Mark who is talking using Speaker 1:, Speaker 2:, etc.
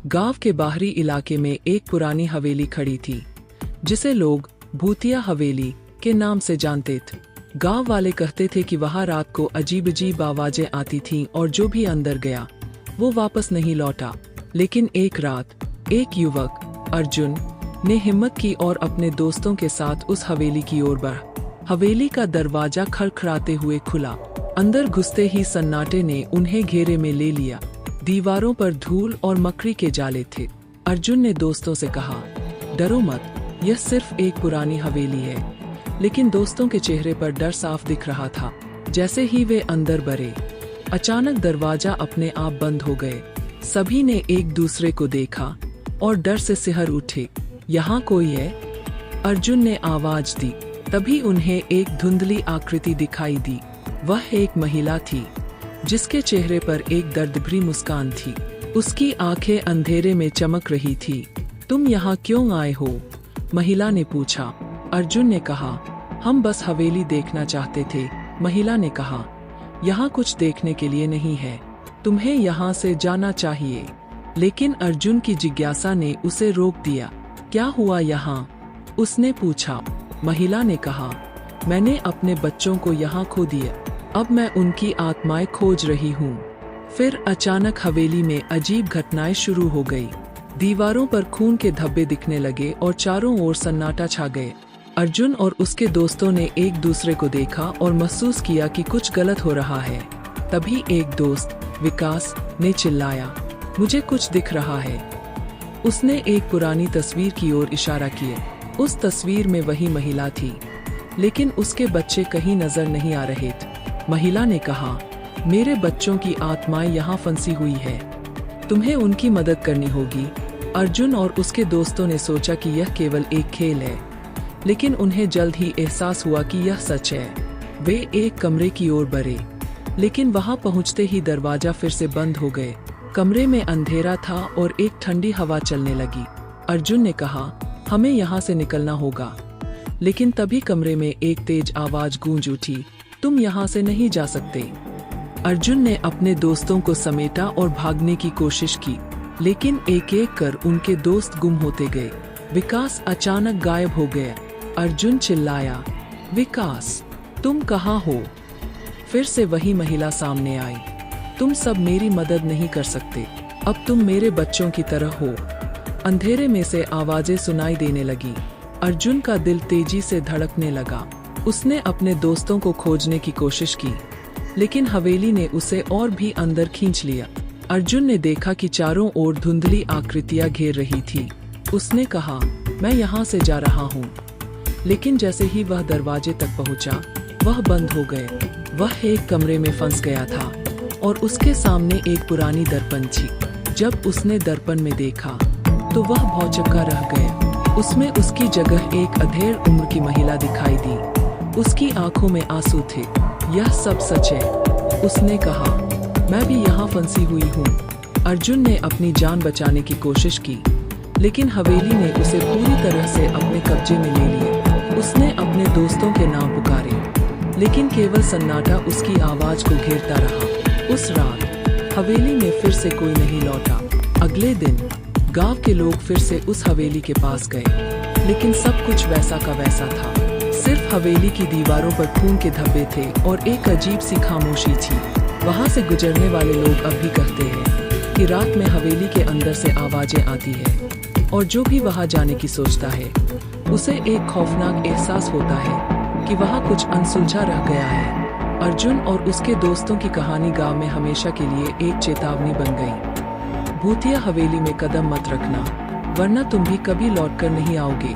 Speaker 1: गांव के बाहरी इलाके में एक पुरानी हवेली खड़ी थी, जिसे लोग भूतिया हवेली के नाम से जानते थे। गांव वाले कहते थे कि वहां रात को अजीब अजीब आवाजें आती थीं और जो भी अंदर गया वो वापस नहीं लौटा। लेकिन एक रात एक युवक अर्जुन ने हिम्मत की और अपने दोस्तों के साथ उस हवेली की ओर बढ़ा। हवेली का दरवाजा खड़खड़ाते हुए खुला। अंदर घुसते ही सन्नाटे ने उन्हें घेरे में ले लिया। दीवारों पर धूल और मकड़ी के जाले थे। अर्जुन ने दोस्तों से कहा, डरो मत, यह सिर्फ एक पुरानी हवेली है। लेकिन दोस्तों के चेहरे पर डर साफ दिख रहा था। जैसे ही वे अंदर बढ़े, अचानक दरवाजा अपने आप बंद हो गए। सभी ने एक दूसरे को देखा और डर से सिहर उठे। यहाँ कोई है? अर्जुन ने आवाज दी। तभी उन्हें एक धुंधली आकृति दिखाई दी। वह एक महिला थी, जिसके चेहरे पर एक दर्द भरी मुस्कान थी। उसकी आंखें अंधेरे में चमक रही थी। तुम यहाँ क्यों आए हो? महिला ने पूछा। अर्जुन ने कहा, हम बस हवेली देखना चाहते थे। महिला ने कहा, यहाँ कुछ देखने के लिए नहीं है, तुम्हें यहाँ से जाना चाहिए। लेकिन अर्जुन की जिज्ञासा ने उसे रोक दिया। क्या हुआ यहाँ? उसने पूछा। महिला ने कहा, मैंने अपने बच्चों को यहाँ खो दिया, अब मैं उनकी आत्माएं खोज रही हूँ। फिर अचानक हवेली में अजीब घटनाएं शुरू हो गई। दीवारों पर खून के धब्बे दिखने लगे और चारों ओर सन्नाटा छा गए। अर्जुन और उसके दोस्तों ने एक दूसरे को देखा और महसूस किया कि कुछ गलत हो रहा है। तभी एक दोस्त विकास ने चिल्लाया, मुझे कुछ दिख रहा है। उसने एक पुरानी तस्वीर की ओर इशारा किया। उस तस्वीर में वही महिला थी, लेकिन उसके बच्चे कहीं नजर नहीं आ रहे थे। महिला ने कहा, मेरे बच्चों की आत्माएं यहाँ फंसी हुई है, तुम्हें उनकी मदद करनी होगी। अर्जुन और उसके दोस्तों ने सोचा कि यह केवल एक खेल है, लेकिन उन्हें जल्द ही एहसास हुआ कि यह सच है। वे एक कमरे की ओर बढ़े, लेकिन वहां पहुंचते ही दरवाजा फिर से बंद हो गए। कमरे में अंधेरा था और एक ठंडी हवा चलने लगी। अर्जुन ने कहा, हमें यहाँ से निकलना होगा। लेकिन तभी कमरे में एक तेज आवाज गूंज उठी, तुम यहाँ से नहीं जा सकते। अर्जुन ने अपने दोस्तों को समेटा और भागने की कोशिश की, लेकिन एक एक कर उनके दोस्त गुम होते गए। विकास अचानक गायब हो गया। अर्जुन चिल्लाया, विकास, तुम कहाँ हो? फिर से वही महिला सामने आई, तुम सब मेरी मदद नहीं कर सकते, अब तुम मेरे बच्चों की तरह हो। अंधेरे में से आवाजें सुनाई देने लगी। अर्जुन का दिल तेजी से धड़कने लगा। उसने अपने दोस्तों को खोजने की कोशिश की, लेकिन हवेली ने उसे और भी अंदर खींच लिया। अर्जुन ने देखा कि चारों ओर धुंधली आकृतियां घेर रही थी। उसने कहा, मैं यहाँ से जा रहा हूँ। लेकिन जैसे ही वह दरवाजे तक पहुँचा, वह बंद हो गए। वह एक कमरे में फंस गया था और उसके सामने एक पुरानी दर्पण थी। जब उसने दर्पण में देखा तो वह भौचक्का रह गया। उसमें उसकी जगह एक अधेड़ उम्र की महिला दिखाई दी। उसकी आंखों में आंसू थे। यह सब सच है, उसने कहा, मैं भी यहाँ फंसी हुई हूँ। अर्जुन ने अपनी जान बचाने की कोशिश की, लेकिन हवेली ने उसे पूरी तरह से अपने कब्जे में ले लिया। उसने अपने दोस्तों के नाम पुकारे, लेकिन केवल सन्नाटा उसकी आवाज को घेरता रहा। उस रात हवेली में फिर से कोई नहीं लौटा। अगले दिन गांव के लोग फिर से उस हवेली के पास गए, लेकिन सब कुछ वैसा का वैसा था। सिर्फ हवेली की दीवारों पर खून के धब्बे थे और एक अजीब सी खामोशी थी। वहां से गुजरने वाले लोग अब भी कहते हैं कि रात में हवेली के अंदर से आवाजें आती है, और जो भी वहां जाने की सोचता है, उसे एक खौफनाक एहसास होता है कि वहां कुछ अनसुलझा रह गया है। अर्जुन और उसके दोस्तों की कहानी गांव में हमेशा के लिए एक चेतावनी बन गई। भूतिया हवेली में कदम मत रखना, वरना तुम भी कभी लौटकर नहीं आओगे।